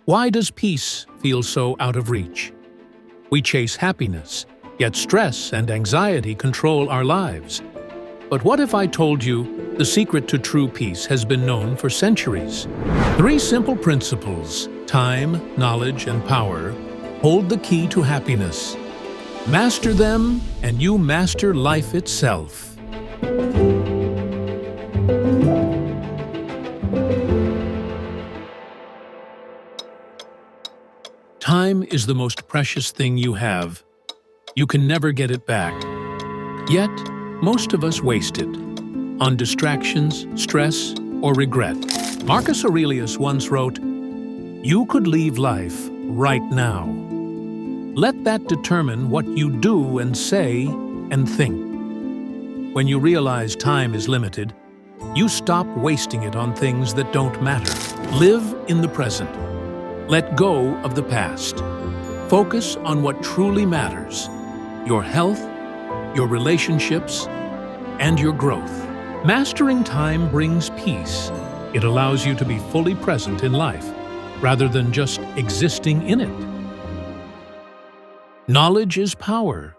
Why does peace feel so out of reach? We chase happiness, yet stress and anxiety control our lives. But what if I told you the secret to true peace has been known for centuries? 3 simple principles, time, knowledge, and power, hold the key to happiness. Master them, and you master life itself. Time is the most precious thing you have. You can never get it back. Yet, most of us waste it on distractions, stress, or regret. Marcus Aurelius once wrote, "You could leave life right now." Let that determine what you do and say and think. When you realize time is limited, you stop wasting it on things that don't matter. Live in the present. Let go of the past. Focus on what truly matters: your health, your relationships, and your growth. Mastering time brings peace. It allows you to be fully present in life, rather than just existing in it. Knowledge is power,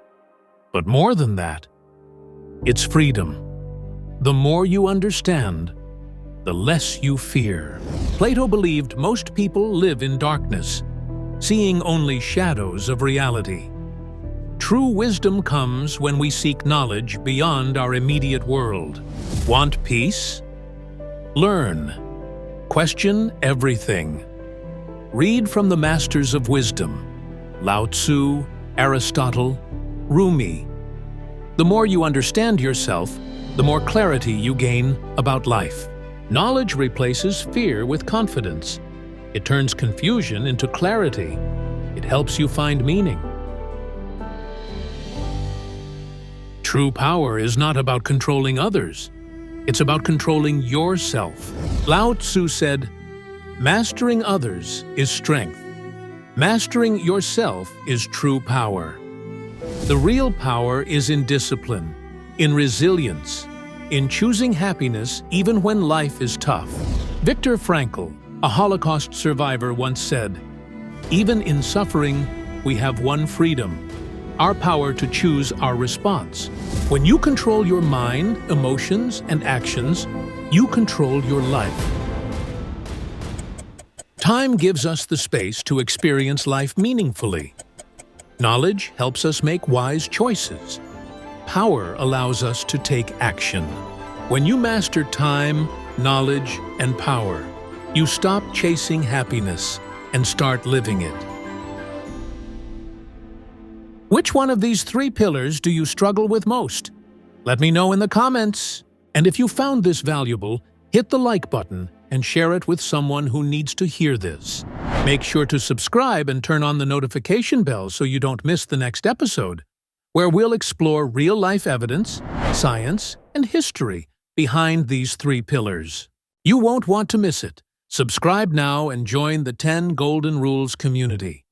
but more than that, it's freedom. The more you understand, the less you fear. Plato believed most people live in darkness, seeing only shadows of reality. True wisdom comes when we seek knowledge beyond our immediate world. Want peace? Learn. Question everything. Read from the masters of wisdom: Lao Tzu, Aristotle, Rumi. The more you understand yourself, the more clarity you gain about life. Knowledge replaces fear with confidence. It turns confusion into clarity. It helps you find meaning. True power is not about controlling others. It's about controlling yourself. Lao Tzu said, "Mastering others is strength. Mastering yourself is true power." The real power is in discipline, in resilience, in choosing happiness even when life is tough. Viktor Frankl, a Holocaust survivor, once said, "Even in suffering, we have one freedom: our power to choose our response." When you control your mind, emotions, and actions, you control your life. Time gives us the space to experience life meaningfully. Knowledge helps us make wise choices. Power allows us to take action. When you master time, knowledge, and power, you stop chasing happiness and start living it. Which one of these 3 pillars do you struggle with most? Let me know in the comments. And if you found this valuable, hit the like button and share it with someone who needs to hear this. Make sure to subscribe and turn on the notification bell so you don't miss the next episode, where we'll explore real-life evidence, science, and history behind these 3 pillars. You won't want to miss it. Subscribe now and join the 10 Golden Rules community.